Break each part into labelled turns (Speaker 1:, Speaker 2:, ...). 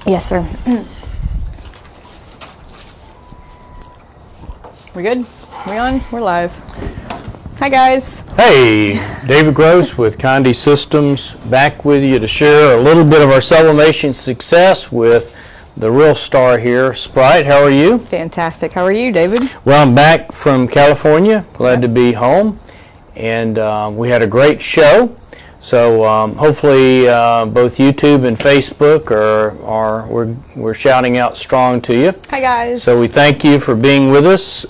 Speaker 1: Yes, sir. We good? We on? We're live. Hi, guys.
Speaker 2: Hey, David Gross with Conde Systems, back with you to share a little bit of our sublimation success with the real star here, Sprite. How are you?
Speaker 1: Fantastic. How are you, David?
Speaker 2: Well, I'm back from California. Glad to be home. And we had a great show. So hopefully both YouTube and Facebook we're shouting out strong to you.
Speaker 1: Hi, guys.
Speaker 2: So we thank you for being with us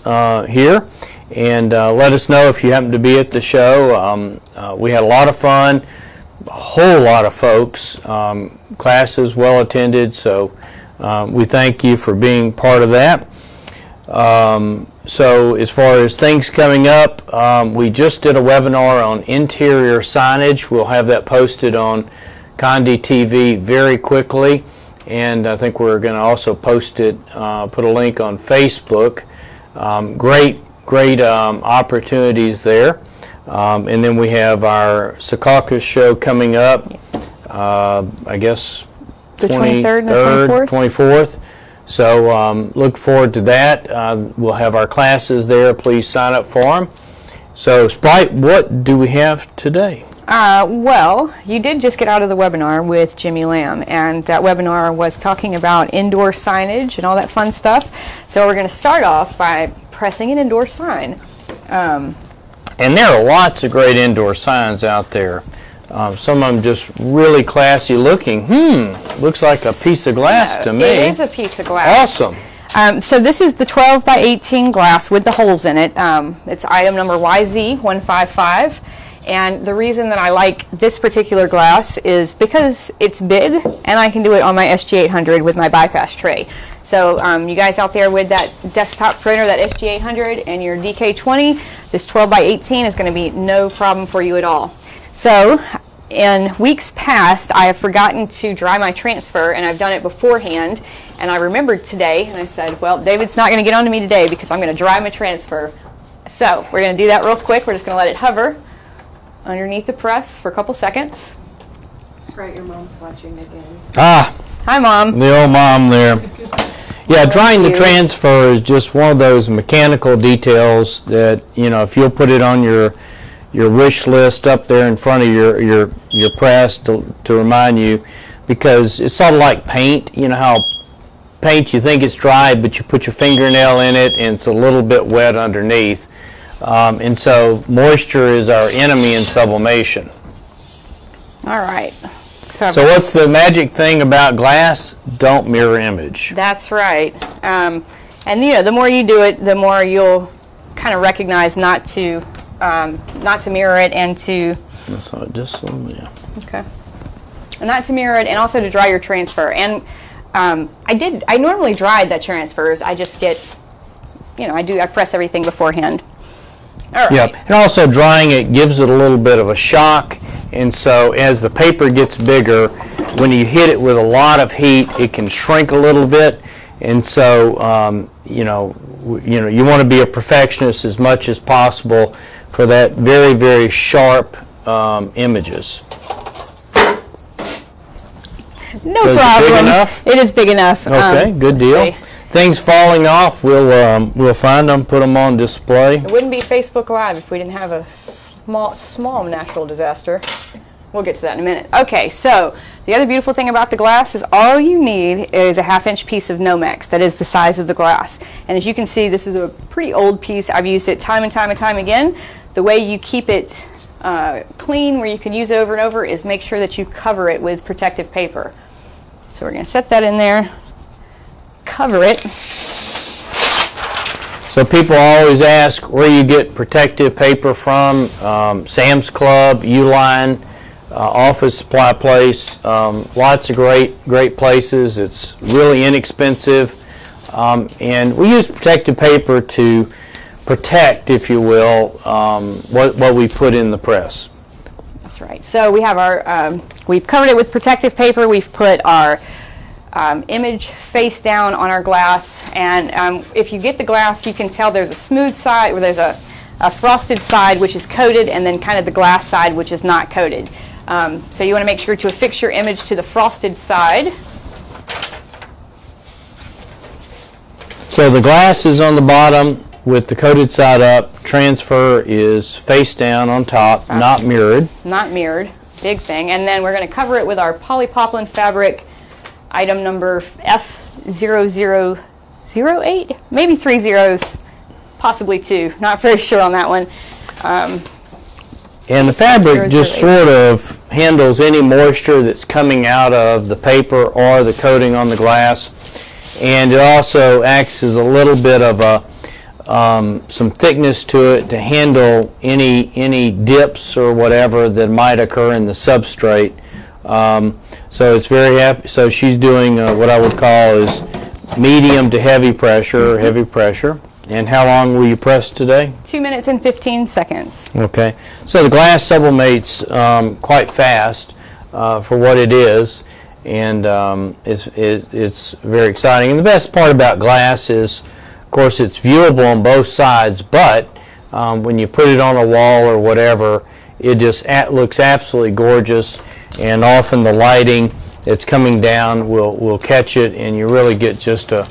Speaker 2: here. And let us know if you happen to be at the show. We had a lot of fun, a whole lot of folks, classes well attended, so we thank you for being part of that. So as far as things coming up, we just did a webinar on interior signage. We'll have that posted on Conde TV very quickly, and I think we're going to also post it, put a link on Facebook. Great opportunities there. And then we have our Secaucus show coming up, I guess
Speaker 1: the 23rd and the
Speaker 2: 24th. So look forward to that. We'll have our classes there. Please sign up for them. So Sprite, what do we have today?
Speaker 1: Well, you did just get out of the webinar with Jimmy Lamb, and that webinar was talking about indoor signage and all that fun stuff. So we're going to start off by pressing an indoor sign.
Speaker 2: And there are lots of great indoor signs out there. Some of them just really classy looking. Looks like a piece of glass to me.
Speaker 1: It is a piece of glass.
Speaker 2: Awesome.
Speaker 1: So this is the 12 by 18 glass with the holes in it. It's item number YZ155. And the reason that I like this particular glass is because it's big, and I can do it on my SG800 with my bypass tray. So you guys out there with that desktop printer, that SG800 and your DK20, this 12 by 18 is going to be no problem for you at all. So in weeks past, I have forgotten to dry my transfer, and I've done it beforehand, and I remembered today, and I said, well, David's not going to get on to me today because I'm going to dry my transfer. So we're going to do that real quick. We're just going to let it hover underneath the press for a couple seconds.
Speaker 3: Sprite, your mom's watching again.
Speaker 2: Ah,
Speaker 1: hi, Mom.
Speaker 2: The old mom there. Yeah, drying the transfer is just one of those mechanical details that, you know, if you'll put it on your wish list up there in front of your press to remind you, because it's sort of like paint. You know how paint, you think it's dry, but you put your fingernail in it and it's a little bit wet underneath. And so moisture is our enemy in sublimation.
Speaker 1: All right.
Speaker 2: So what's the magic thing about glass? Don't mirror image.
Speaker 1: That's right. And you know, the more you do it, the more you'll kind of recognize not to mirror it, and to okay, and not to mirror it, and also to dry your transfer. And I normally dry the transfers. I just get, you know, I press everything beforehand. All right.
Speaker 2: Yep, and also drying it gives it a little bit of a shock, and so as the paper gets bigger, when you hit it with a lot of heat, it can shrink a little bit, and so you want to be a perfectionist as much as possible for that very, very sharp images.
Speaker 1: No
Speaker 2: so
Speaker 1: problem.
Speaker 2: Is it big enough?
Speaker 1: It is big enough.
Speaker 2: Okay, good deal.
Speaker 1: See.
Speaker 2: Things falling off, we'll find them, put them on display.
Speaker 1: It wouldn't be Facebook Live if we didn't have a small natural disaster. We'll get to that in a minute. Okay, so the other beautiful thing about the glass is all you need is a 1/2-inch piece of Nomex that is the size of the glass. And as you can see, this is a pretty old piece. I've used it time and time and time again. The way you keep it clean, where you can use it over and over, is make sure that you cover it with protective paper. So we're going to set that in there. Cover it.
Speaker 2: So people always ask where you get protective paper from. Sam's Club, Uline, Office Supply Place, lots of great places. It's really inexpensive, and we use protective paper to protect, if you will, what we put in the press.
Speaker 1: That's right. So we have our we've covered it with protective paper. We've put our image face down on our glass, and if you get the glass, you can tell there's a smooth side, or there's a frosted side which is coated, and then kind of the glass side which is not coated. So you want to make sure to affix your image to the frosted side.
Speaker 2: So the glass is on the bottom with the coated side up. Transfer is face down on top, not mirrored.
Speaker 1: Not mirrored, big thing. And then we're going to cover it with our polypoplin fabric, item number F0008, maybe 3 zeros, possibly 2. Not very sure on that one.
Speaker 2: And the fabric just sort of handles any moisture that's coming out of the paper or the coating on the glass. And it also acts as a little bit of a some thickness to it to handle any dips or whatever that might occur in the substrate. So it's very happy. So she's doing what I would call is medium to heavy pressure, And how long will you press today?
Speaker 1: 2 minutes and 15 seconds.
Speaker 2: Okay. So the glass sublimates quite fast for what it is, and it's very exciting. And the best part about glass is, of course, it's viewable on both sides, but when you put it on a wall or whatever, it just looks absolutely gorgeous, and often the lighting that's coming down will catch it, and you really get just a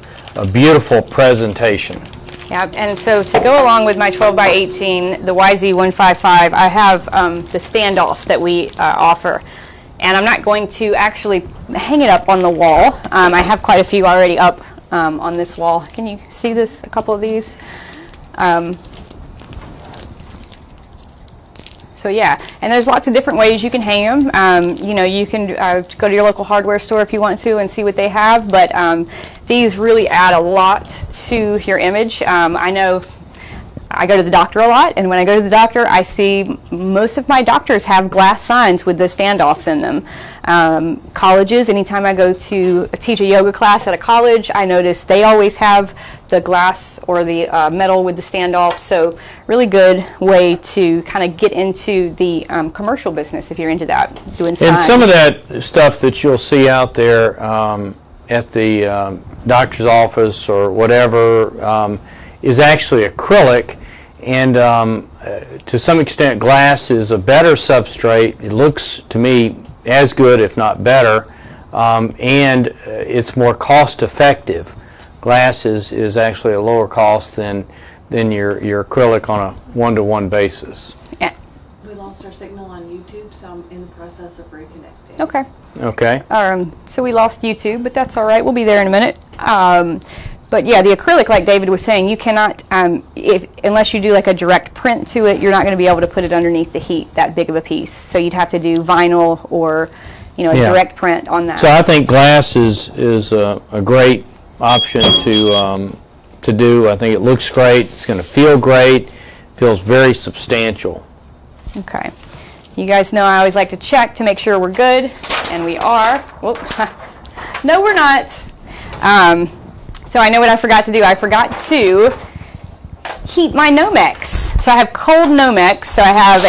Speaker 2: beautiful presentation.
Speaker 1: Yeah, and so to go along with my 12 by 18, the YZ155, I have the standoffs that we offer. And I'm not going to actually hang it up on the wall. I have quite a few already up on this wall. Can you see this, a couple of these? So yeah, and there's lots of different ways you can hang them. You know, you can go to your local hardware store if you want to and see what they have, but these really add a lot to your image. I know I go to the doctor a lot, and when I go to the doctor, I see most of my doctors have glass signs with the standoffs in them. Colleges, anytime I go to teach a yoga class at a college, I notice they always have the glass or the metal with the standoffs. So really good way to kind of get into the commercial business if you're into that, doing signs.
Speaker 2: And some of that stuff that you'll see out there at the doctor's office or whatever is actually acrylic, and to some extent glass is a better substrate. It looks to me as good, if not better, and it's more cost effective. Glass is actually a lower cost than your acrylic on a one-to-one basis.
Speaker 1: Yeah.
Speaker 3: We lost our signal on YouTube, so I'm in the process of reconnecting.
Speaker 1: Okay.
Speaker 2: Okay.
Speaker 1: So we lost YouTube, but that's all right. We'll be there in a minute. But yeah, the acrylic, like David was saying, you cannot, unless you do like a direct print to it, you're not going to be able to put it underneath the heat, that big of a piece. So you'd have to do vinyl or, you know, a direct print on that.
Speaker 2: So I think glass is a great option to do. I think it looks great. It's going to feel great. Feels very substantial.
Speaker 1: Okay. You guys know I always like to check to make sure we're good, and we are. Whoop. No, we're not. So I know what I forgot to do. I forgot to heat my Nomex. So I have cold Nomex. So I have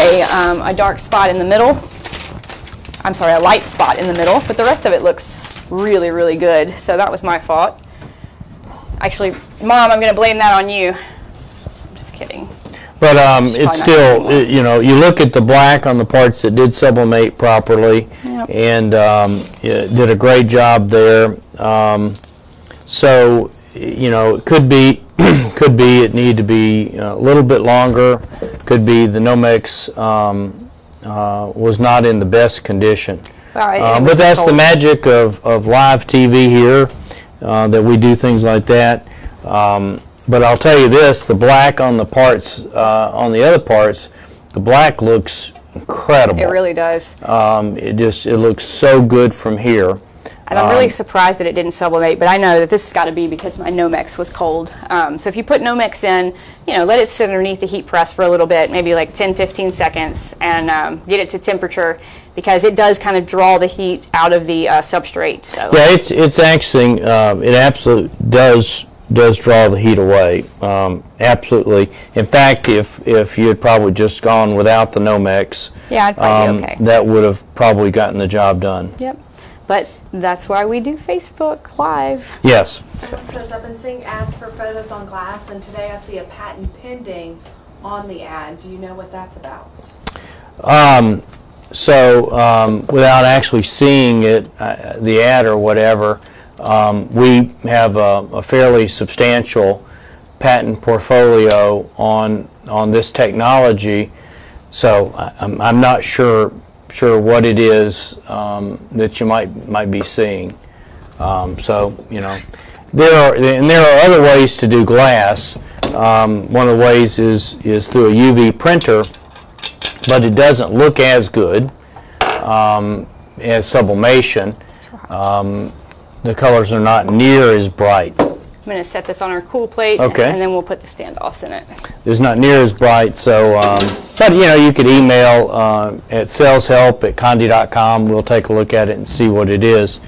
Speaker 1: a dark spot in the middle. I'm sorry, a light spot in the middle, but the rest of it looks really, really good. So that was my fault. Actually, Mom, I'm going to blame that on you. I'm just kidding.
Speaker 2: But it's still, you know, you look at the black on the parts that did sublimate properly, yep, and it did a great job there. So, you know, it could be it need to be a little bit longer. Could be the Nomex was not in the best condition. But that's the magic of live TV here, that we do things like that. But I'll tell you this: the black on the parts, on the other parts, the black looks incredible.
Speaker 1: It really does.
Speaker 2: It looks so good from here.
Speaker 1: And I'm really surprised that it didn't sublimate, but I know that this has got to be because my Nomex was cold. So if you put Nomex in, you know, let it sit underneath the heat press for a little bit, maybe like 10-15 seconds, and get it to temperature, because it does kind of draw the heat out of the substrate. So
Speaker 2: yeah, it's actually it absolutely does draw the heat away. Absolutely. In fact, if you had probably just gone without the Nomex,
Speaker 1: yeah, I'd probably be okay.
Speaker 2: That would have probably gotten the job done.
Speaker 1: Yep. But that's why we do Facebook Live.
Speaker 2: Yes.
Speaker 3: Someone says, I've been seeing ads for photos on glass, and today I see a patent pending on the ad. Do you know what that's about?
Speaker 2: Without actually seeing it, the ad or whatever, We have a fairly substantial patent portfolio on this technology, so I'm not sure what it is that you might be seeing. So there are other ways to do glass. One of the ways is through a UV printer, but it doesn't look as good as sublimation. The colors are not near as bright.
Speaker 1: I'm going to set this on our cool plate,
Speaker 2: okay,
Speaker 1: and then we'll put the standoffs in it.
Speaker 2: It's not near as bright, so but you could email at saleshelp@conde.com. We'll take a look at it and see what it is.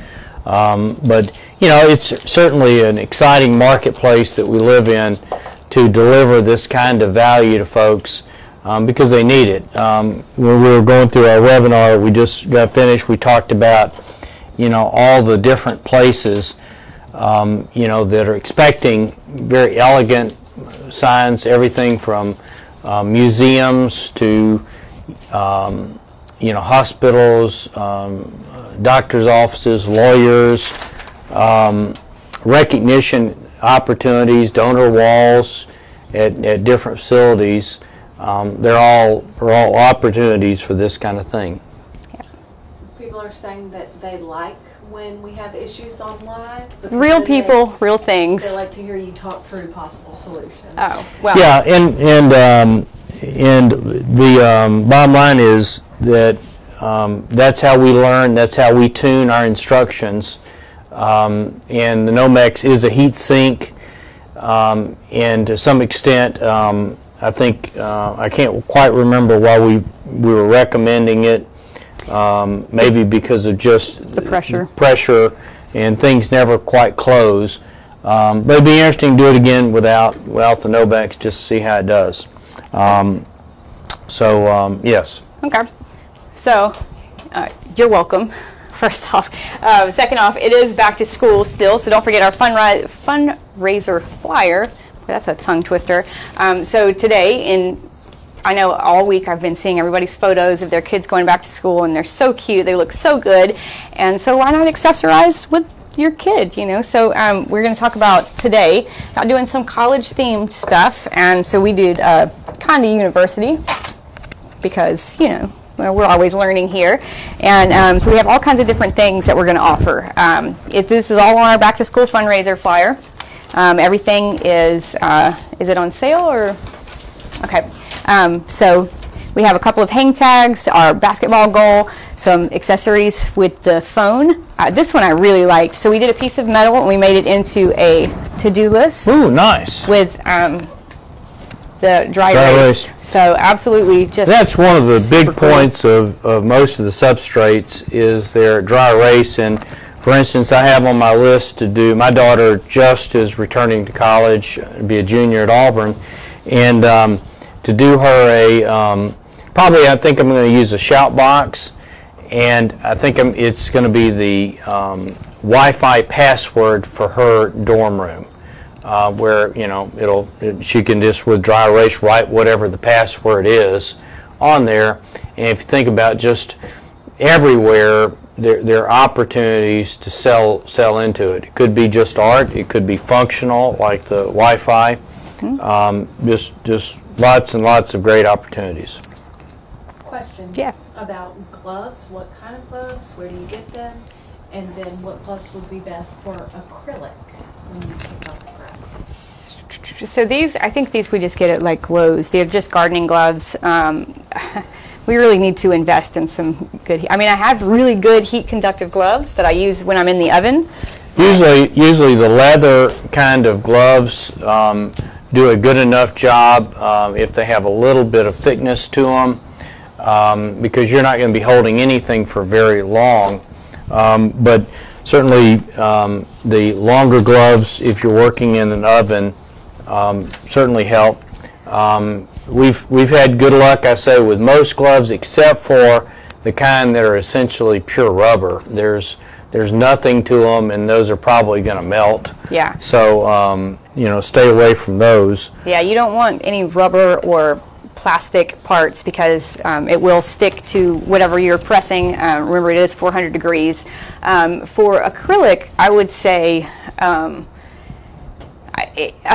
Speaker 2: But it's certainly an exciting marketplace that we live in to deliver this kind of value to folks because they need it. When we were going through our webinar, we just got finished. We talked about all the different places that are expecting very elegant signs, everything from museums to hospitals, doctors' offices, lawyers, recognition opportunities, donor walls at different facilities. They're all opportunities for this kind of thing.
Speaker 3: Yeah. People are saying that they like when we have issues on live.
Speaker 1: Real people, real things.
Speaker 3: They like to hear you talk through possible solutions.
Speaker 1: Oh, well.
Speaker 2: Yeah, and the bottom line is that that's how we learn, that's how we tune our instructions. And the Nomex is a heat sink, and to some extent, I think I can't quite remember why we were recommending it. Maybe because of just
Speaker 1: the
Speaker 2: pressure, and things never quite close. But it'd be interesting to do it again without the Nomex, just to see how it does. Yes.
Speaker 1: Okay. So you're welcome. First off, second off, it is back to school still, so don't forget our fundraiser flyer. That's a tongue twister. So today, I know all week I've been seeing everybody's photos of their kids going back to school, and they're so cute, they look so good, and so why not accessorize with your kid, So we're going to talk about today about doing some college-themed stuff, and so we did Conde University because, we're always learning here, and so we have all kinds of different things that we're going to offer. This is all on our back-to-school fundraiser flyer. Everything is it on sale or? Okay. So we have a couple of hang tags, our basketball goal, some accessories with the phone. This one I really liked. So we did a piece of metal and we made it into a to-do list.
Speaker 2: Ooh, nice.
Speaker 1: With the dry erase. So absolutely just
Speaker 2: that's one of the big
Speaker 1: cool
Speaker 2: points of most of the substrates is their dry erase. And for instance, I have on my list to do, my daughter just is returning to college, be a junior at Auburn, and to do her a, probably I think I'm going to use a shout box, and I think it's going to be the Wi-Fi password for her dorm room, where she can just with dry erase write whatever the password is on there. And if you think about just everywhere, there are opportunities to sell into it. It could be just art, it could be functional like the Wi-Fi. Just lots and lots of great opportunities.
Speaker 3: Question about gloves. What kind of gloves? Where do you get them? And then what gloves would be best for acrylic when you pick up the grass?
Speaker 1: So these, I think these we just get at like Lowe's. They're just gardening gloves. We really need to invest in some good. I have really good heat conductive gloves that I use when I'm in the oven.
Speaker 2: Usually the leather kind of gloves do a good enough job if they have a little bit of thickness to them, because you're not going to be holding anything for very long. But certainly the longer gloves, if you're working in an oven, certainly help. We've had good luck, I say, with most gloves except for the kind that are essentially pure rubber. There's nothing to them, and those are probably going to melt.
Speaker 1: Yeah.
Speaker 2: So stay away from those.
Speaker 1: Yeah, you don't want any rubber or plastic parts because it will stick to whatever you're pressing. Remember, it is 400 degrees. For acrylic, I would say a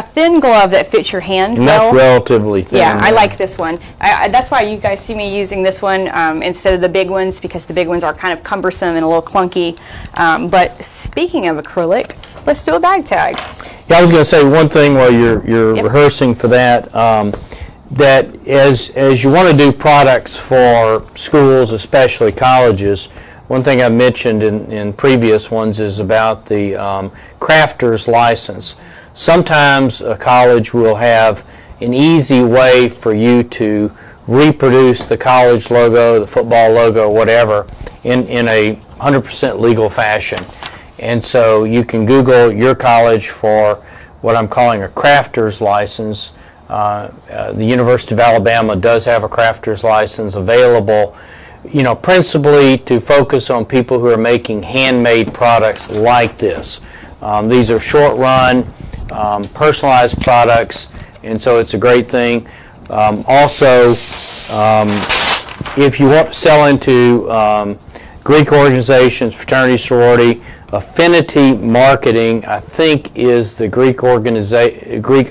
Speaker 1: thin glove that fits your hand.
Speaker 2: And that's relatively thin.
Speaker 1: Yeah, I like this one. That's why you guys see me using this one instead of the big ones, because the big ones are kind of cumbersome and a little clunky. But speaking of acrylic, let's do a bag tag.
Speaker 2: Yeah, I was going to say one thing while you're rehearsing for that. That as you want to do products for schools, especially colleges, one thing I mentioned in previous ones is about the crafter's license. Sometimes a college will have an easy way for you to reproduce the college logo, the football logo, whatever, in a 100% legal fashion. And so you can Google your college for what I'm calling a crafter's license. The University of Alabama does have a crafter's license available, you know, principally to focus on people who are making handmade products like this. These are short-run, personalized products, and so it's a great thing. Also, if you want to sell into Greek organizations, fraternity, sorority, Affinity Marketing, I think, is the Greek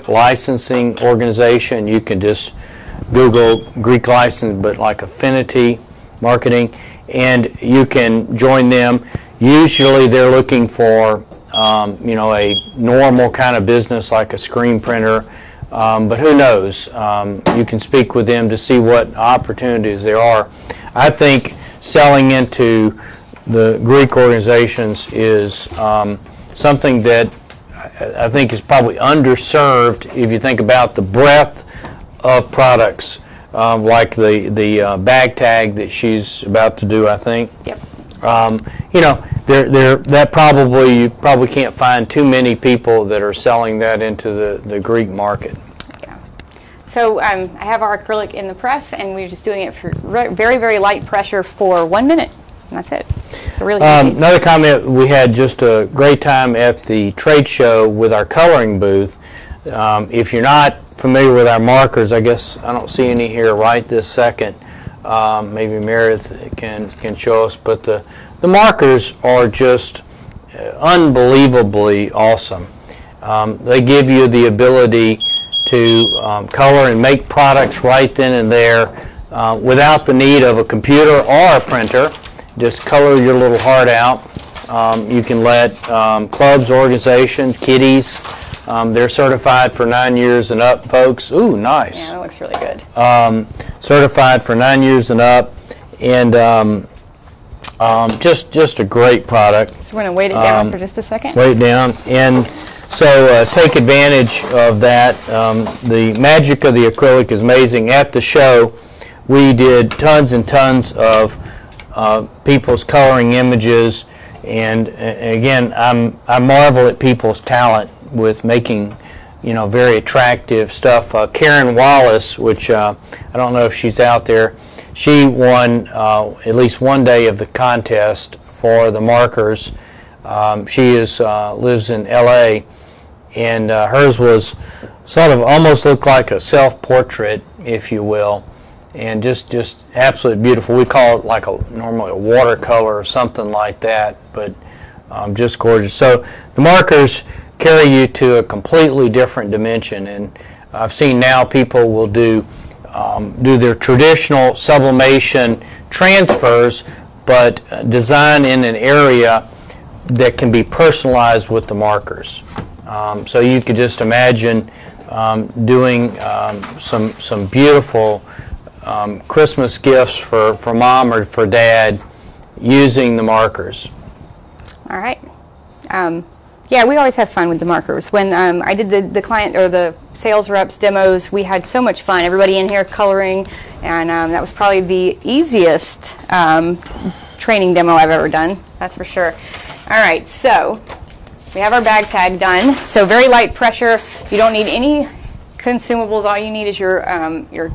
Speaker 2: licensing organization. You can just Google Greek license, but like Affinity Marketing, and you can join them. Usually they're looking for you know, a normal kind of business like a screen printer, but who knows? You can speak with them to see what opportunities there are. I think selling into the Greek organizations is something that I think is probably underserved if you think about the breadth of products, like the bag tag that she's about to do, I think.
Speaker 1: Yep.
Speaker 2: You know, you probably can't find too many people that are selling that into the Greek market.
Speaker 1: Yeah. So I have our acrylic in the press, and we're just doing it for very, very light pressure for 1 minute. And that's it. It's really easy.
Speaker 2: Another comment, we had just a great time at the trade show with our coloring booth. If you're not familiar with our markers, I guess I don't see any here right this second. Maybe Meredith can show us, but the markers are just unbelievably awesome. They give you the ability to color and make products right then and there without the need of a computer or a printer. Just color your little heart out. You can let clubs, organizations, kiddies, they're certified for 9 years and up, folks. Ooh, nice.
Speaker 1: Yeah, that looks really good.
Speaker 2: Certified for 9 years and up, and just a great product.
Speaker 1: So we're going to weight it down for just a second.
Speaker 2: Weight it down, and so take advantage of that. The magic of the acrylic is amazing. At the show, we did tons and tons of people's coloring images, and again, I marvel at people's talent with making, you know, very attractive stuff. Karen Wallace, which I don't know if she's out there, she won at least one day of the contest for the markers. She lives in LA, and hers was sort of almost looked like a self-portrait, if you will, and just absolutely beautiful. We call it like normally a watercolor or something like that, but just gorgeous. So the markers carry you to a completely different dimension, and I've seen now people will do their traditional sublimation transfers, but design in an area that can be personalized with the markers. So you could just imagine doing some beautiful Christmas gifts for mom or for dad using the markers.
Speaker 1: All right. Yeah, we always have fun with the markers. When I did the client or the sales reps demos, we had so much fun. Everybody in here coloring, and that was probably the easiest training demo I've ever done. That's for sure. All right, so we have our bag tag done. So very light pressure. You don't need any consumables. All you need is your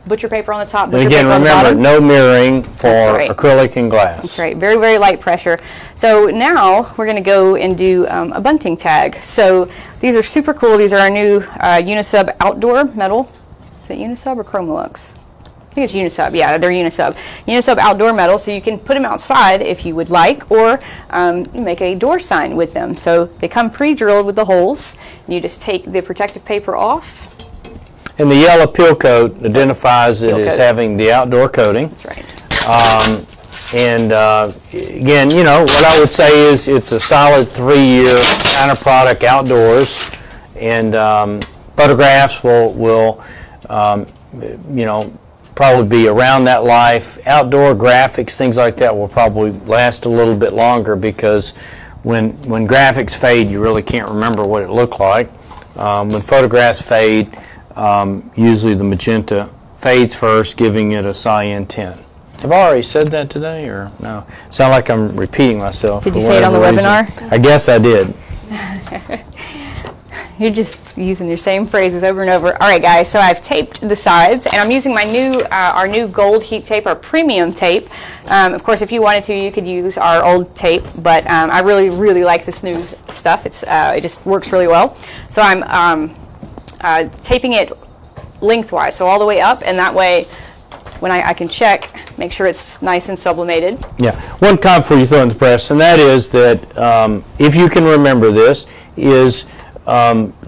Speaker 1: butcher paper on the top, butcher
Speaker 2: again,
Speaker 1: paper on the
Speaker 2: remember,
Speaker 1: bottom.
Speaker 2: no mirroring for
Speaker 1: right.
Speaker 2: acrylic and glass.
Speaker 1: That's right. Very, very light pressure. So now we're going to go and do a bunting tag. So these are super cool. These are our new Unisub outdoor metal Is it Unisub or Chromolux? I think it's Unisub. Yeah, they're Unisub. Unisub outdoor metal, so you can put them outside if you would like, or you make a door sign with them. So they come pre-drilled with the holes, and you just take the protective paper off.
Speaker 2: And the yellow peel coat identifies it as having the outdoor coating.
Speaker 1: That's right.
Speaker 2: Again, you know, what I would say is it's a solid 3-year kind of product outdoors, and photographs will you know, probably be around that life. Outdoor graphics, things like that, will probably last a little bit longer, because when graphics fade, you really can't remember what it looked like. When photographs fade, usually the magenta fades first, giving it a cyan tint. Have I already said that today, or no? Sound like I'm repeating myself.
Speaker 1: Did you say it on the webinar?
Speaker 2: I guess I did.
Speaker 1: You're just using your same phrases over and over. All right, guys, so I've taped the sides, and I'm using my new, our new gold heat tape, our premium tape. Of course, if you wanted to, you could use our old tape, but I really, really like this new stuff. It's, it just works really well. So I'm taping it lengthwise, so all the way up, and that way, when I can check, make sure it's nice and sublimated. Yeah,
Speaker 2: one comment before you throw in the press, and that is that if you can remember this, is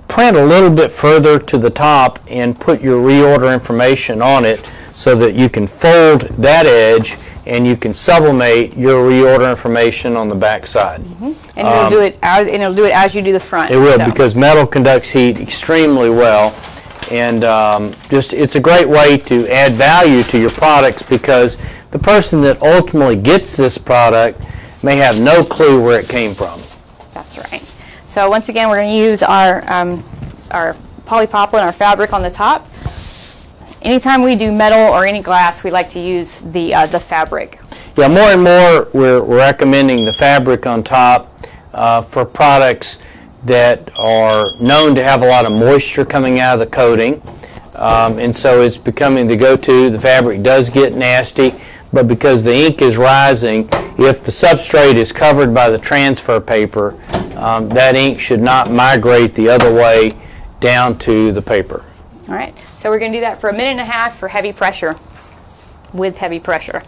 Speaker 2: print a little bit further to the top and put your reorder information on it, so that you can fold that edge and you can sublimate your reorder information on the back side.
Speaker 1: Mm-hmm. And it'll do it as you do the front.
Speaker 2: It will, because metal conducts heat extremely well, and just it's a great way to add value to your products, because the person that ultimately gets this product may have no clue where it came from.
Speaker 1: That's right. So once again, we're going to use our polypoplin, our fabric on the top. Anytime we do metal or any glass, we like to use the fabric.
Speaker 2: Yeah, more and more we're recommending the fabric on top for products that are known to have a lot of moisture coming out of the coating, and so it's becoming the go-to. The fabric does get nasty, but because the ink is rising, if the substrate is covered by the transfer paper, that ink should not migrate the other way down to the paper.
Speaker 1: All right, so we're going to do that for 1.5 minutes for heavy pressure, with heavy pressure.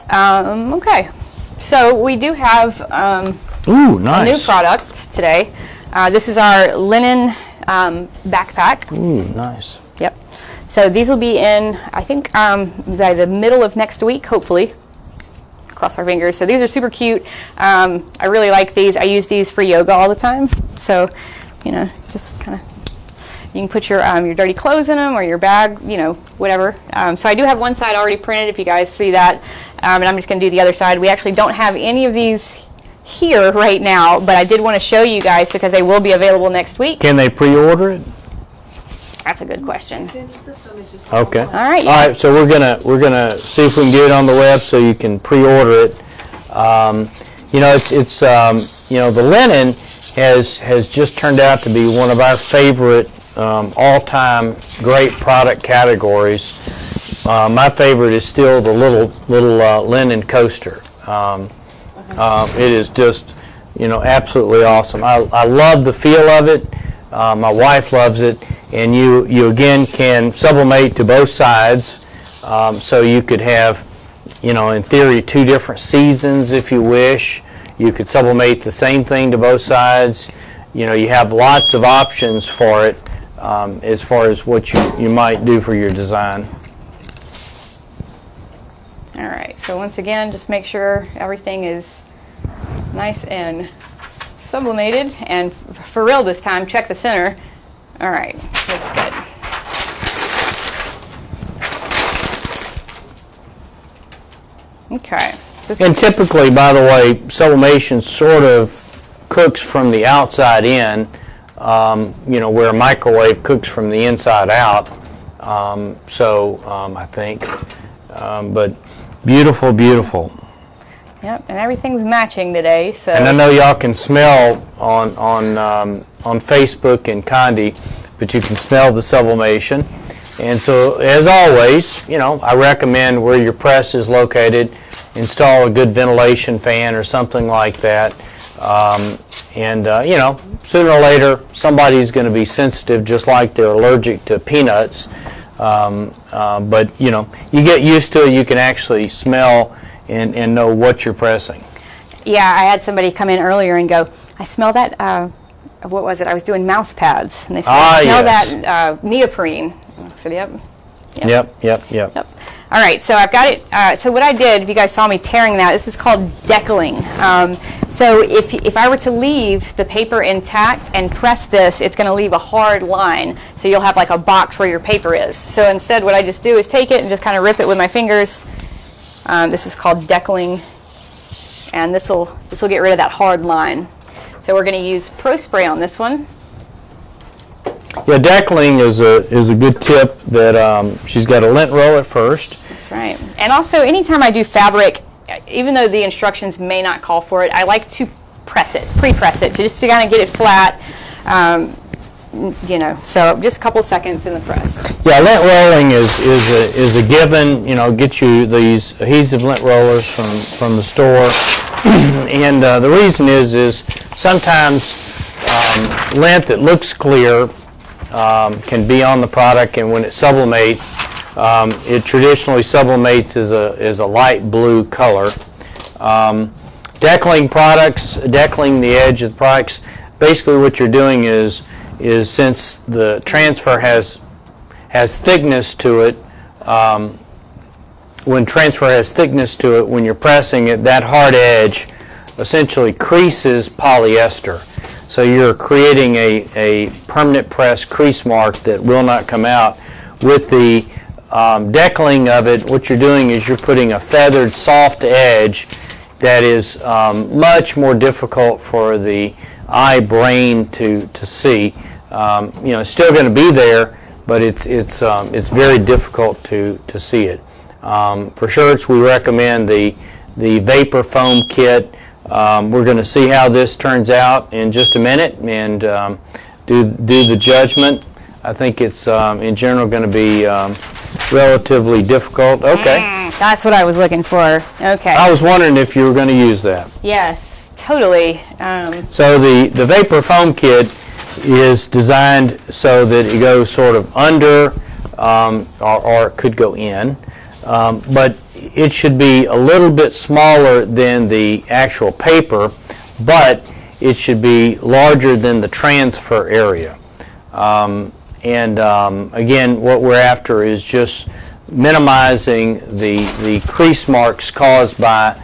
Speaker 1: Okay, so we do have
Speaker 2: Ooh, nice.
Speaker 1: a new product today. This is our linen backpack.
Speaker 2: Ooh, nice.
Speaker 1: Yep. So these will be in, I think, by the middle of next week, hopefully. Cross our fingers. So these are super cute. I really like these. I use these for yoga all the time. So, you know, just kind of, you can put your dirty clothes in them, or your bag, you know, whatever. So I do have one side already printed, if you guys see that. And I'm just going to do the other side. We actually don't have any of these here right now, but I did want to show you guys because they will be available next week.
Speaker 2: Can they pre-order it?
Speaker 1: That's a good question.
Speaker 3: It's in the system. It's just
Speaker 2: okay.
Speaker 1: All right.
Speaker 2: Yeah. All right. So we're gonna see if we can get it on the web so you can pre-order it. You know, it's you know, the linen has just turned out to be one of our favorite all-time great product categories. My favorite is still the little linen coaster. It is just, you know, absolutely awesome. I love the feel of it. My wife loves it, and you again can sublimate to both sides, so you could have, you know, in theory, 2 different seasons if you wish. You could sublimate the same thing to both sides. You know, you have lots of options for it as far as what you might do for your design.
Speaker 1: All right, so once again, just make sure everything is nice and sublimated, and for real this time, check the center. All right, looks good. Okay.
Speaker 2: And typically, by the way, sublimation sort of cooks from the outside in, you know, where a microwave cooks from the inside out. I think, but beautiful, beautiful.
Speaker 1: Yep, and everything's matching today. So.
Speaker 2: And I know y'all can smell on Facebook and Conde, but you can smell the sublimation. And so, as always, you know, I recommend where your press is located, install a good ventilation fan or something like that. You know, sooner or later, somebody's going to be sensitive, just like they're allergic to peanuts. but you know, you get used to it, you can actually smell and know what you're pressing.
Speaker 1: Yeah, I had somebody come in earlier and go, I smell that, what was it? I was doing mouse pads, and they said, I smell that neoprene. I said, yep.
Speaker 2: Yep.
Speaker 1: All right, so I've got it. So what I did, if you guys saw me tearing that, this is called decaling. So if I were to leave the paper intact and press this, it's going to leave a hard line. So you'll have like a box where your paper is. So instead, what I just do is take it and just kind of rip it with my fingers. This is called decaling, and this will get rid of that hard line. So we're going to use Pro Spray on this one.
Speaker 2: Yeah, decaling is a good tip that she's got a lint roll at first.
Speaker 1: That's right. And also, anytime I do fabric, even though the instructions may not call for it, I like to press it, pre-press it, just to kind of get it flat. You know, so just a couple seconds in the press.
Speaker 2: Yeah, lint rolling is a given. You know, get you these adhesive lint rollers from the store, and the reason is sometimes lint that looks clear can be on the product, and when it sublimates, it traditionally sublimates as a light blue color. Decaling products, decaling the edge of the products, basically what you're doing is since the transfer has thickness to it, when transfer has thickness to it, when you're pressing it, that hard edge essentially creases polyester. So you're creating a permanent press crease mark that will not come out. With the decaling of it, what you're doing is you're putting a feathered soft edge that is much more difficult for the eye brain to see. You know, it's still going to be there, but it's very difficult to see it. For shirts, we recommend the vapor foam kit. We're going to see how this turns out in just a minute and do the judgment. I think it's in general going to be relatively difficult. Okay.
Speaker 1: That's what I was looking for. Okay.
Speaker 2: I was wondering if you were going to use that.
Speaker 1: Yes, totally.
Speaker 2: So the vapor foam kit is designed so that it goes sort of under or it could go in, but it should be a little bit smaller than the actual paper, but it should be larger than the transfer area. Again, what we're after is just minimizing the crease marks caused by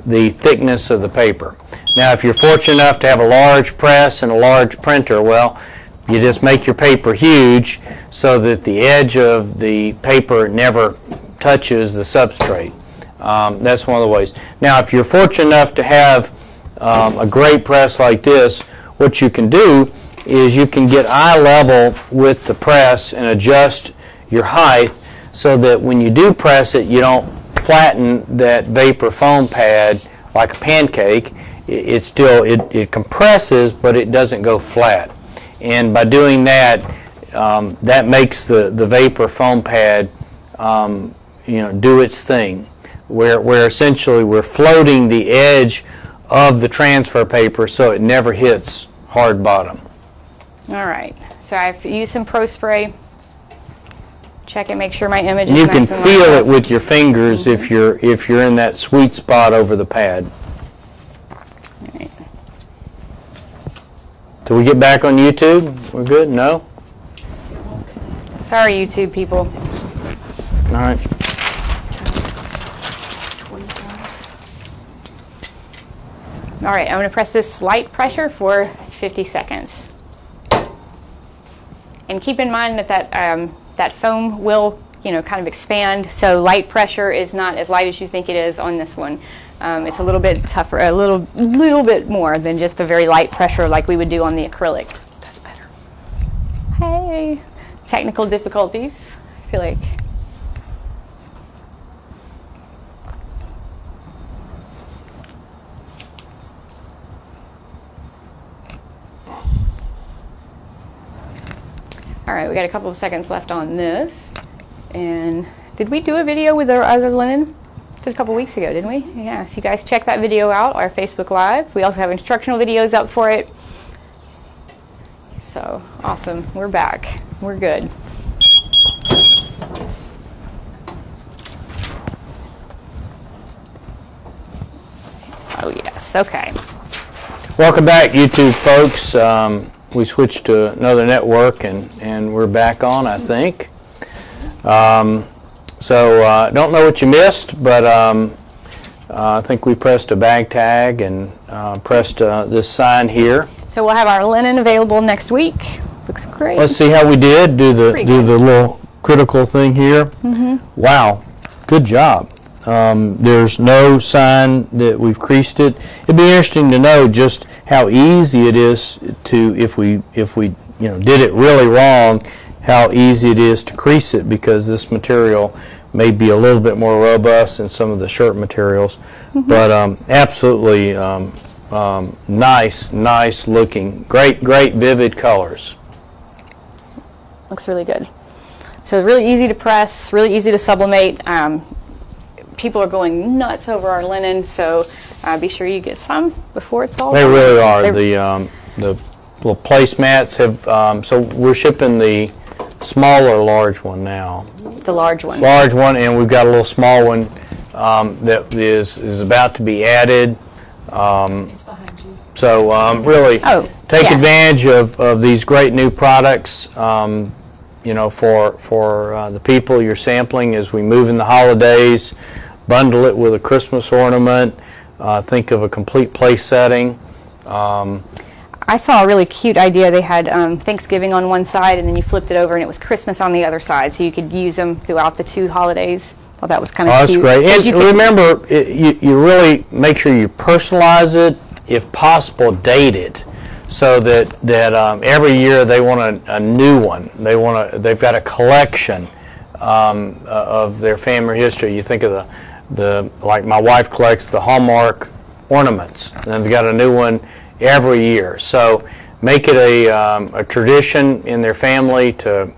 Speaker 2: the thickness of the paper. Now, if you're fortunate enough to have a large press and a large printer, well, you just make your paper huge so that the edge of the paper never touches the substrate. That's one of the ways. Now, if you're fortunate enough to have a great press like this, what you can do is you can get eye level with the press and adjust your height so that when you do press it, you don't flatten that vapor foam pad like a pancake. It compresses, but it doesn't go flat. And by doing that, that makes the vapor foam pad do its thing, where essentially we're floating the edge of the transfer paper so it never hits hard bottom.
Speaker 1: All right, so I've used some Pro Spray. Check it, make sure my image is
Speaker 2: you
Speaker 1: nice
Speaker 2: can
Speaker 1: and
Speaker 2: feel
Speaker 1: lined
Speaker 2: it with your fingers if you're in that sweet spot over the pad.
Speaker 1: All right.
Speaker 2: Do we get back on YouTube? We're good? No?
Speaker 1: Sorry, YouTube people.
Speaker 2: All right.
Speaker 1: All right, I'm going to press this light pressure for 50 seconds. And keep in mind that that foam will, kind of expand. So light pressure is not as light as you think it is on this one. It's a little bit tougher, a little bit more than just a very light pressure like we would do on the acrylic. That's better. Hey, technical difficulties. I feel like. All right, we got a couple of seconds left on this. And did we do a video with our other linen? Just a couple weeks ago, didn't we? Yeah, so you guys check that video out, our Facebook Live. We also have instructional videos up for it. So, awesome. We're back. We're good. yes. Okay.
Speaker 2: Welcome back, YouTube folks. We switched to another network, and we're back on, I think. Don't know what you missed, but I think we pressed a bag tag and pressed this sign here.
Speaker 1: So we'll have our linen available next week. Looks great.
Speaker 2: Let's see how we did. Do the little critical thing here. Wow, good job. There's no sign that we've creased it. It'd be interesting to know just how easy it is to, if we did it really wrong, how easy it is to crease it, because this material may be a little bit more robust than some of the shirt materials. But absolutely nice looking, great vivid colors.
Speaker 1: Looks really good. So really easy to press, really easy to sublimate. People are going nuts over our linen, so be sure you get some before it's all
Speaker 2: They
Speaker 1: done.
Speaker 2: really are. The little placemats have, so we're shipping the smaller large one now.
Speaker 1: The large one.
Speaker 2: Large one, and we've got a little small one that is about to be added.
Speaker 3: It's behind you.
Speaker 2: So really take advantage of these great new products, for the people you're sampling as we move in the holidays. Bundle it with a Christmas ornament. Think of a complete place setting.
Speaker 1: I saw a really cute idea. They had Thanksgiving on one side, and then you flipped it over, and it was Christmas on the other side, so you could use them throughout the two holidays. Thought that was kind of cute.
Speaker 2: That's great. And remember, you really make sure you personalize it, if possible, date it, so that every year they want a new one. They've got a collection of their family history. You think of like my wife collects the Hallmark ornaments, and they've got a new one every year. So make it a tradition in their family to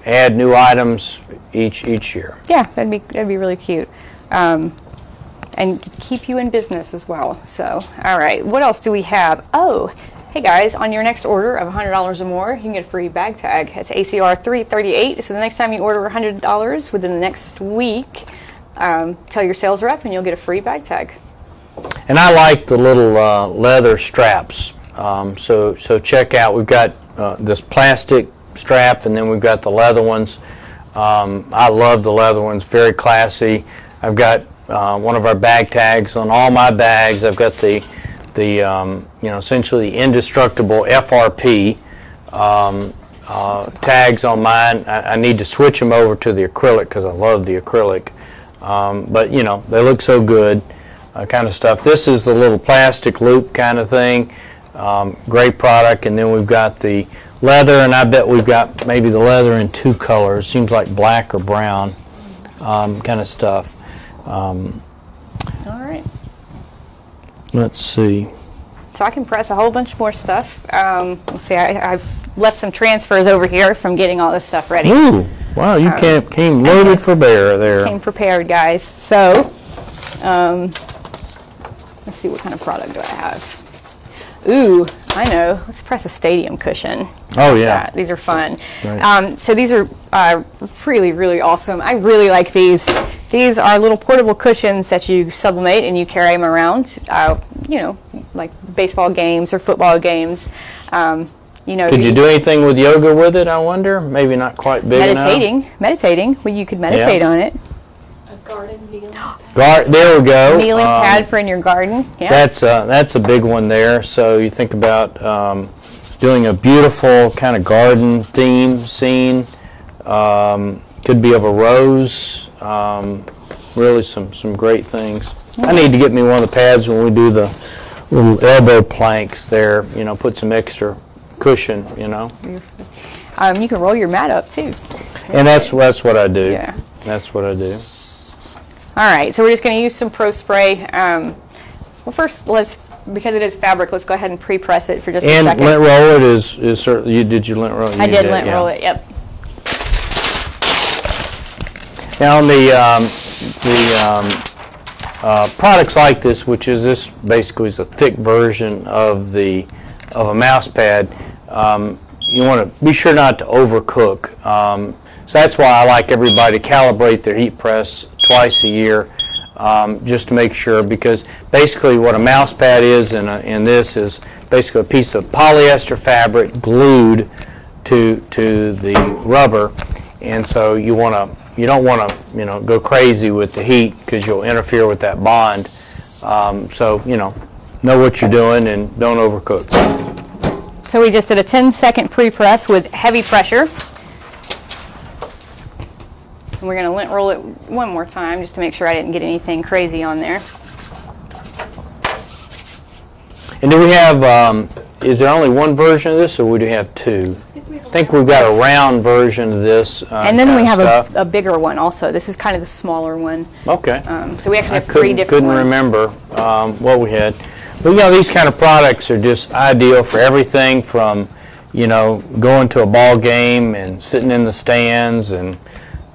Speaker 2: add new items each year.
Speaker 1: Yeah, that'd be really cute, and keep you in business as well. So, all right, what else do we have? Oh, hey guys, on your next order of $100 or more, you can get a free bag tag. It's ACR 338. So the next time you order $100 within the next week, tell your sales rep, and you'll get a free bag tag.
Speaker 2: And I like the little leather straps. So check out. We've got this plastic strap, and then we've got the leather ones. I love the leather ones. Very classy. I've got one of our bag tags on all my bags. I've got the essentially indestructible FRP tags on mine. I need to switch them over to the acrylic because I love the acrylic. But they look so good, kind of stuff. This is the little plastic loop kind of thing. Great product. And then we've got the leather, and I bet we've got maybe the leather in two colors. Seems like black or brown kind of stuff.
Speaker 1: All right.
Speaker 2: Let's see.
Speaker 1: So I can press a whole bunch more stuff. Let's see, I've left some transfers over here from getting all this stuff ready.
Speaker 2: Ooh, wow, you came loaded for bear there.
Speaker 1: Came prepared, guys. So, let's see, what kind of product do I have? Ooh, I know. Let's press a stadium cushion.
Speaker 2: Oh, yeah.
Speaker 1: These are fun.
Speaker 2: Right.
Speaker 1: So these are really awesome. I really like these. These are little portable cushions that you sublimate and you carry them around, like baseball games or football games. Could
Speaker 2: you do anything with yoga with it, I wonder? Maybe not quite big enough.
Speaker 1: Meditating. Well, you could meditate on it.
Speaker 3: A garden kneeling pad.
Speaker 2: There we go.
Speaker 1: Kneeling pad for in your garden. Yeah.
Speaker 2: That's a big one there. So you think about doing a beautiful kind of garden theme scene. Could be of a rose. Really some great things. I need to get me one of the pads when we do the little elbow planks there. Put some extra cushion.
Speaker 1: You can roll your mat up too.
Speaker 2: And that's what I do.
Speaker 1: Yeah.
Speaker 2: That's what I do.
Speaker 1: All right, so we're just going to use some Pro Spray. Well, first, because it is fabric, let's go ahead and pre-press it for just a second.
Speaker 2: And lint roll it is certainly. Did you lint roll it?
Speaker 1: I did lint roll it. Yep.
Speaker 2: Now on the products like this, which is this basically is a thick version of a mouse pad, you want to be sure not to overcook. So that's why I like everybody to calibrate their heat press twice a year. just to make sure, because basically what a mouse pad is in this is basically a piece of polyester fabric glued to the rubber, and so you don't want to go crazy with the heat because you'll interfere with that bond. So know what you're doing and don't overcook.
Speaker 1: So we just did a 10-second pre-press with heavy pressure. And we're going to lint roll it one more time just to make sure I didn't get anything crazy on there.
Speaker 2: And do we have, is there only one version of this, or would we have two? I think we've got a round version of this.
Speaker 1: And then we have a bigger one also. This is kind of the smaller one.
Speaker 2: Okay.
Speaker 1: So we actually have three different ones.
Speaker 2: Couldn't remember what we had. But these kind of products are just ideal for everything from, going to a ball game and sitting in the stands and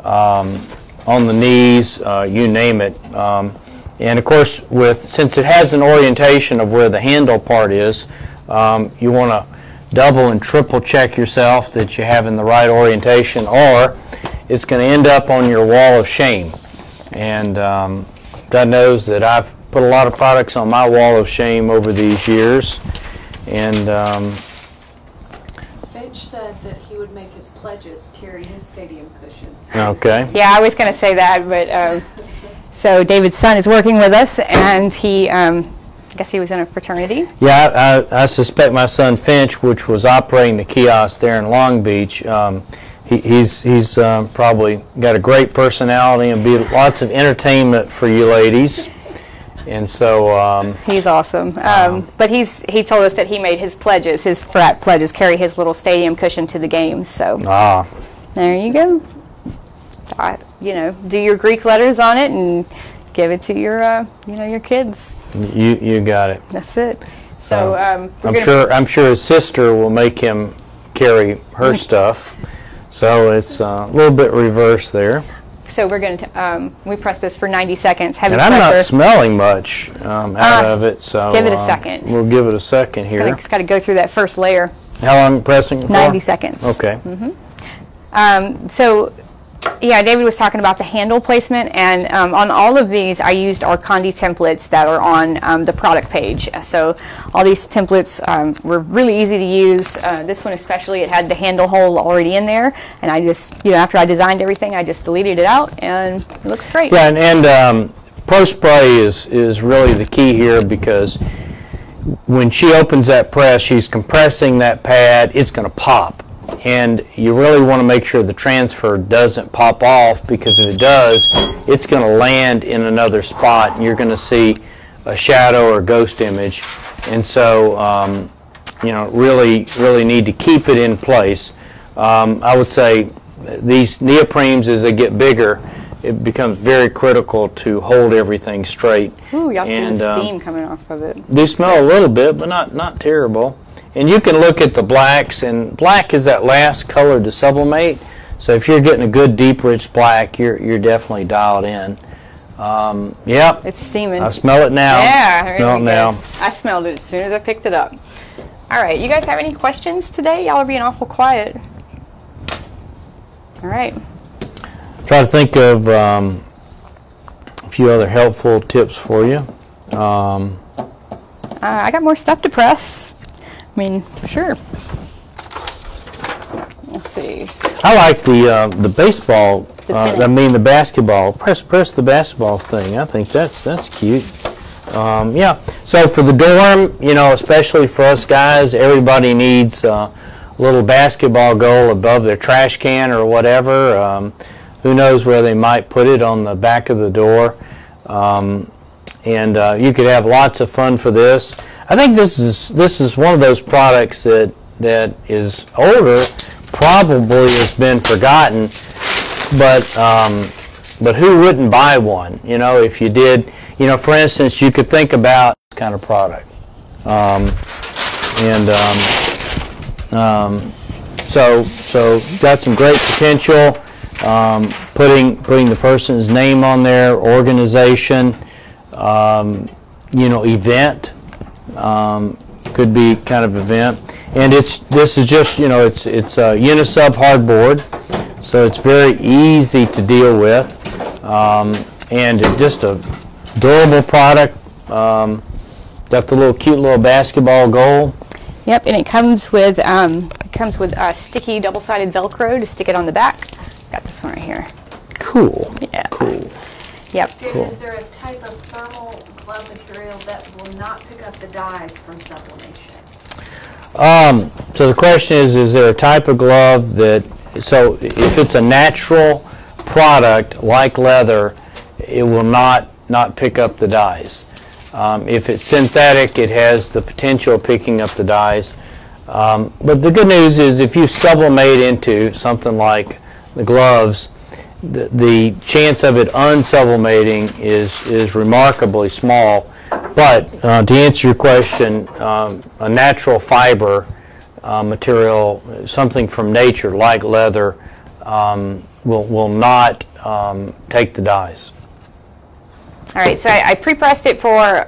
Speaker 2: on the knees, you name it. And of course, since it has an orientation of where the handle part is, you want to double and triple check yourself that you have in the right orientation, or it's going to end up on your wall of shame. And God knows that I've put a lot of products on my wall of shame over these years. And
Speaker 3: Finch said that he would make his pledges carry his stadium cushions.
Speaker 2: Okay.
Speaker 1: Yeah, I was going to say that, but so David's son is working with us, and he, I guess he was in a fraternity.
Speaker 2: Yeah, I suspect my son Finch, which was operating the kiosk there in Long Beach, he's probably got a great personality and be lots of entertainment for you ladies. And so
Speaker 1: he's awesome. But he told us that he made his pledges, his frat pledges, carry his little stadium cushion to the games. So there you go. Do your Greek letters on it and give it to your your kids.
Speaker 2: You got it.
Speaker 1: That's it. So
Speaker 2: I'm sure his sister will make him carry her stuff. So it's a little bit reverse there.
Speaker 1: So we're going to we press this for 90 seconds. Heavy
Speaker 2: and
Speaker 1: pressure.
Speaker 2: I'm not smelling much out of it. So
Speaker 1: give it a second.
Speaker 2: We'll give it a second here.
Speaker 1: It's got to go through that first layer.
Speaker 2: How long pressing for?
Speaker 1: 90 seconds.
Speaker 2: Okay.
Speaker 1: So yeah, David was talking about the handle placement, and on all of these I used our Conde templates that are on the product page. So all these templates were really easy to use. This one especially, it had the handle hole already in there, and I just, after I designed everything, I just deleted it out, and it looks great.
Speaker 2: Yeah, and Pro Spray is really the key here, because when she opens that press, she's compressing that pad, it's going to pop. And you really want to make sure the transfer doesn't pop off, because if it does, it's going to land in another spot and you're going to see a shadow or ghost image. And so, really need to keep it in place. I would say these neoprenes, as they get bigger, it becomes very critical to hold everything straight.
Speaker 1: Ooh, y'all see the steam coming off of it.
Speaker 2: They smell a little bit, but not terrible. And you can look at the blacks, and black is that last color to sublimate. So if you're getting a good deep rich black, you're definitely dialed in. Yep.
Speaker 1: It's steaming.
Speaker 2: I smell it now.
Speaker 1: Yeah,
Speaker 2: smell it now.
Speaker 1: I smelled it as soon as I picked it up. All right, you guys have any questions today? Y'all are being awful quiet. All right.
Speaker 2: Try to think of a few other helpful tips for you.
Speaker 1: I got more stuff to press. I mean, sure. Let's see.
Speaker 2: I like the baseball. The basketball. Press the basketball thing. I think that's cute. Yeah. So for the dorm, especially for us guys, everybody needs a little basketball goal above their trash can or whatever. Who knows where they might put it on the back of the door. And you could have lots of fun for this. I think this is one of those products that is older, probably has been forgotten, but who wouldn't buy one? If you did, for instance, you could think about this kind of product, so got some great potential. Putting the person's name on there, organization, event. Could be kind of event, and this is just it's a unisub hardboard, so it's very easy to deal with, and just a durable product. Got the little cute little basketball goal.
Speaker 1: Yep, and it comes with sticky double-sided Velcro to stick it on the back. Got this one right here.
Speaker 2: Cool.
Speaker 1: Yeah.
Speaker 2: Cool.
Speaker 1: Yep.
Speaker 3: Cool. Is there a type of thermal glove material that will not pick up the dyes from sublimation?
Speaker 2: So the question is there a type of glove that, so if it's a natural product like leather, it will not pick up the dyes. If it's synthetic, it has the potential of picking up the dyes. But the good news is if you sublimate into something like the gloves, the chance of it unsublimating is remarkably small. But to answer your question, a natural fiber material, something from nature like leather, will not take the dyes.
Speaker 1: All right, so I pre-pressed it for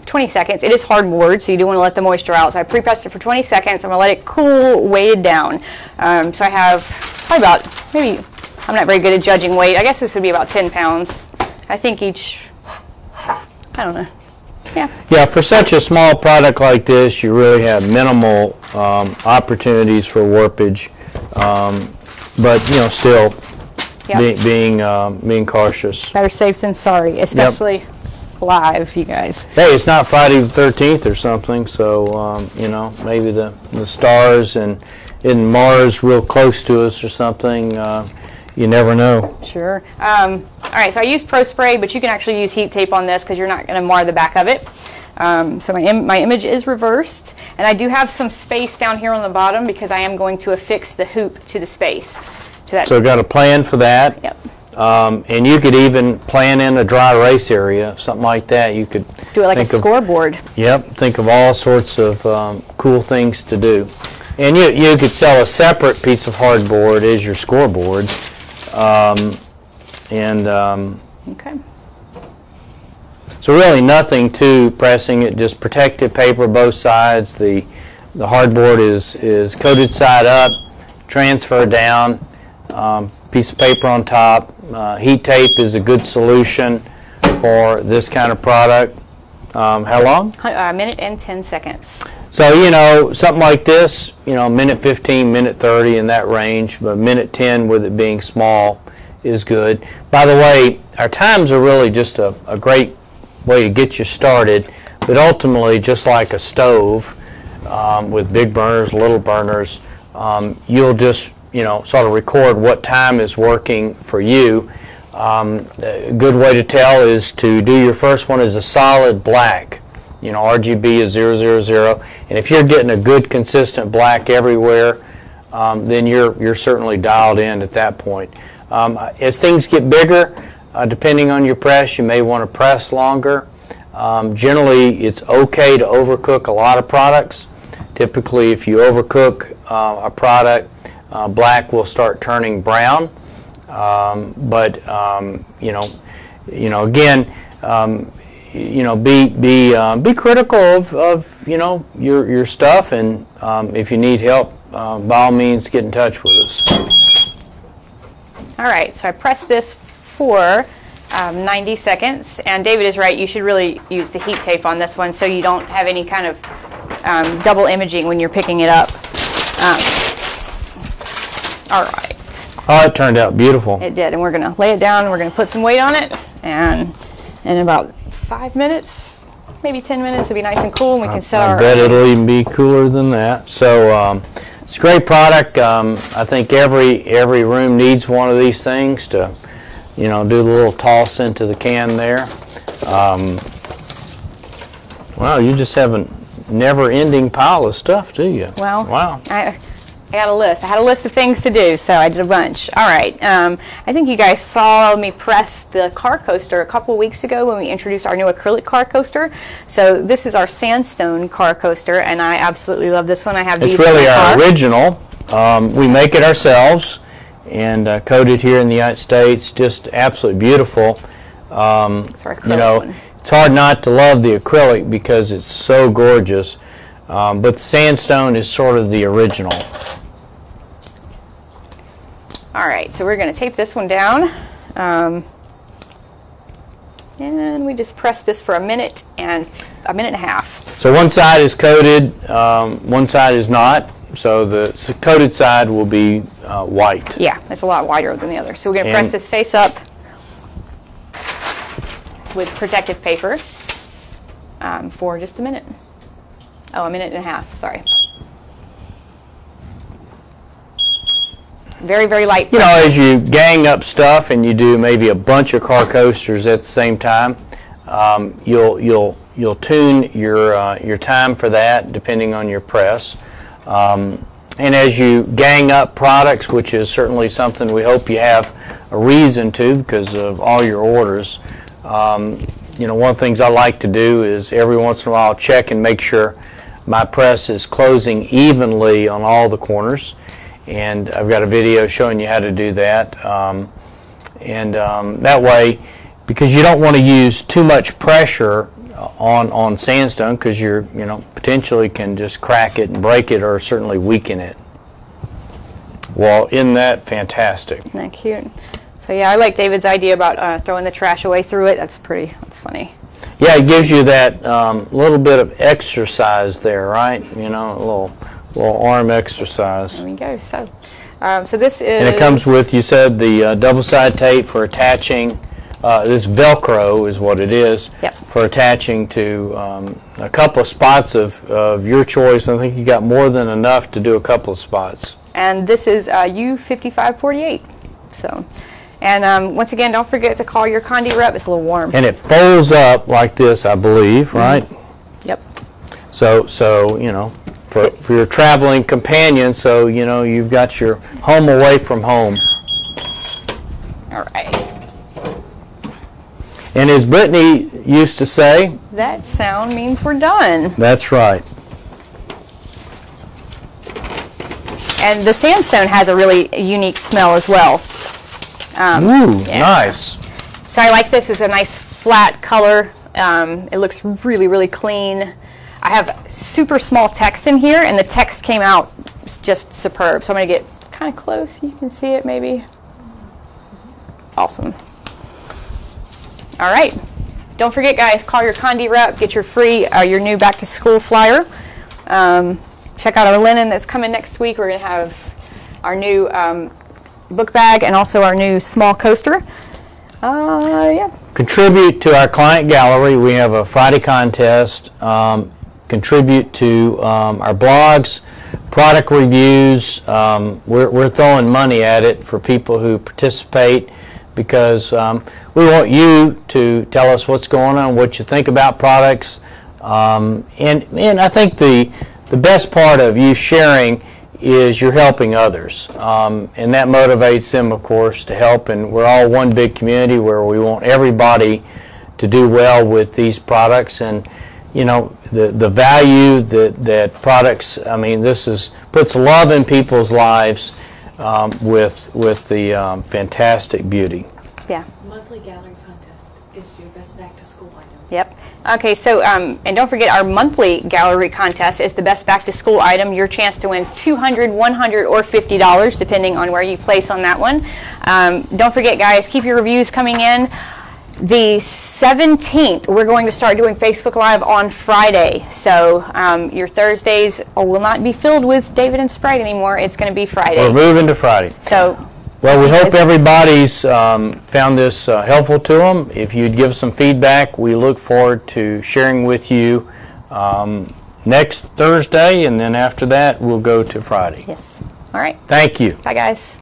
Speaker 1: 20 seconds. It is hardboard, so you do want to let the moisture out. So I pre-pressed it for 20 seconds. I'm going to let it cool, weighted down. So I have probably about, maybe, I'm not very good at judging weight. I guess this would be about 10 pounds. I think each, I don't know. Yeah. Yeah,
Speaker 2: for such a small product like this, you really have minimal opportunities for warpage. But, you know, still, yep. being cautious.
Speaker 1: Better safe than sorry, especially live, you guys.
Speaker 2: Hey, it's not Friday the 13th or something, so you know, maybe the stars and Mars real close to us or something. You never know.
Speaker 1: Sure. All right, so I used Pro Spray, but you can actually use heat tape on this because you're not going to mar the back of it. So my image is reversed, and I do have some space down here on the bottom because I am going to affix the hoop to the space.
Speaker 2: So got a plan for that.
Speaker 1: Yep.
Speaker 2: And you could even plan in a dry erase area, something like that. You could
Speaker 1: do it like a scoreboard.
Speaker 2: Yep. Think of all sorts of cool things to do. And you could sell a separate piece of hardboard as your scoreboard.
Speaker 1: Okay.
Speaker 2: So really nothing to pressing it, just protective paper both sides. The hardboard is coated side up, transfer down. Piece of paper on top. Heat tape is a good solution for this kind of product. How long?
Speaker 1: A minute and 10 seconds.
Speaker 2: So, you know, something like this, you know, minute 15, minute 30 in that range, but minute 10 with it being small is good. By the way, our times are really just a great way to get you started, but ultimately, just like a stove with big burners, little burners, you'll just, you know, sort of record what time is working for you. A good way to tell is to do your first one as a solid black. You know, RGB is 000, and if you're getting a good consistent black everywhere, then you're certainly dialed in at that point. As things get bigger, depending on your press, you may want to press longer. Generally, it's okay to overcook a lot of products. Typically, if you overcook a product, black will start turning brown, but you know, again, you know, be critical of you know, your stuff, and if you need help, by all means, get in touch with us.
Speaker 1: All right, so I pressed this for 90 seconds, and David is right. You should really use the heat tape on this one so you don't have any kind of double imaging when you're picking it up. All right.
Speaker 2: Oh, it turned out beautiful.
Speaker 1: It did, and we're going to lay it down. We're going to put some weight on it, and in about 5 minutes, maybe 10 minutes, it'll be nice and cool, and we can set our...
Speaker 2: I bet it'll even be cooler than that. So it's a great product. I think every room needs one of these things to, you know, do the little toss into the can there. Wow, you just have a never-ending pile of stuff, do you?
Speaker 1: Well,
Speaker 2: wow.
Speaker 1: I got a list. I had a list of things to do, so I did a bunch. All right. I think you guys saw me press the car coaster a couple weeks ago when we introduced our new acrylic car coaster. So this is our sandstone car coaster, and I absolutely love this one. I have these.
Speaker 2: It's really our original. We make it ourselves and coat it here in the United States. Just absolutely beautiful.
Speaker 1: It's our acrylic
Speaker 2: you know,
Speaker 1: one.
Speaker 2: It's hard not to love the acrylic because it's so gorgeous. But the sandstone is sort of the original.
Speaker 1: All right, so we're going to tape this one down. And we just press this for a minute and a half.
Speaker 2: So one side is coated, one side is not. So the coated side will be white.
Speaker 1: Yeah, it's a lot whiter than the other. So we're going to press this face up with protective paper for just a minute. Oh, a minute and a half, sorry. Very, very light.
Speaker 2: You know, as you gang up stuff and you do maybe a bunch of car coasters at the same time, you'll tune your time for that depending on your press. And as you gang up products, which is certainly something we hope you have a reason to because of all your orders, you know, one of the things I like to do is every once in a while check and make sure my press is closing evenly on all the corners. And I've got a video showing you how to do that. That way, because you don't want to use too much pressure on sandstone, because you know, potentially can just crack it and break it, or certainly weaken it. Well, isn't that fantastic?
Speaker 1: Isn't that cute? So yeah, I like David's idea about throwing the trash away through it. That's funny.
Speaker 2: Yeah, it gives you that little bit of exercise there, right? You know, a little arm exercise.
Speaker 1: There we go. So, so this is...
Speaker 2: And it comes with, you said, the double-side tape for attaching. This Velcro is what it is.
Speaker 1: Yep. For
Speaker 2: attaching to a couple of spots of your choice. I think you got more than enough to do a couple of spots.
Speaker 1: And this is U5548. So, and once again, don't forget to call your Conde rep. It's a little warm.
Speaker 2: And it folds up like this, I believe, right?
Speaker 1: Yep.
Speaker 2: So you know, for your traveling companion, so you know you've got your home away from home.
Speaker 1: All right.
Speaker 2: And as Brittany used to say,
Speaker 1: that sound means we're done.
Speaker 2: That's right.
Speaker 1: And the sandstone has a really unique smell as well.
Speaker 2: Ooh, yeah. Nice.
Speaker 1: So I like this. It's a nice flat color. It looks really, really clean. I have super small text in here, and the text came out just superb. So I'm going to get kind of close. You can see it maybe. Awesome. All right. Don't forget, guys, call your Conde rep. Get your free, your new back-to-school flyer. Check out our linen that's coming next week. We're going to have our new book bag and also our new small coaster. Yeah.
Speaker 2: Contribute to our client gallery. We have a Friday contest. Contribute to our blogs, product reviews. We're throwing money at it for people who participate because we want you to tell us what's going on, what you think about products. And I think the best part of you sharing is you're helping others, and that motivates them, of course, to help. And we're all one big community where we want everybody to do well with these products. And you know, the value that products, I mean, this puts love in people's lives with the fantastic beauty.
Speaker 1: Yeah.
Speaker 3: Monthly gallery contest is your best back to school item.
Speaker 1: Yep. Okay, so, and don't forget our monthly gallery contest is the best back-to-school item, your chance to win $200, $100, or $50, depending on where you place on that one. Don't forget, guys, keep your reviews coming in. The 17th, we're going to start doing Facebook Live on Friday. So your Thursdays will not be filled with David and Sprite anymore. It's going to be Friday.
Speaker 2: We're moving to Friday.
Speaker 1: So.
Speaker 2: Well, we hope everybody's found this helpful to them. If you'd give some feedback, we look forward to sharing with you next Thursday, and then after that, we'll go to Friday.
Speaker 1: Yes. All right.
Speaker 2: Thank you.
Speaker 1: Bye, guys.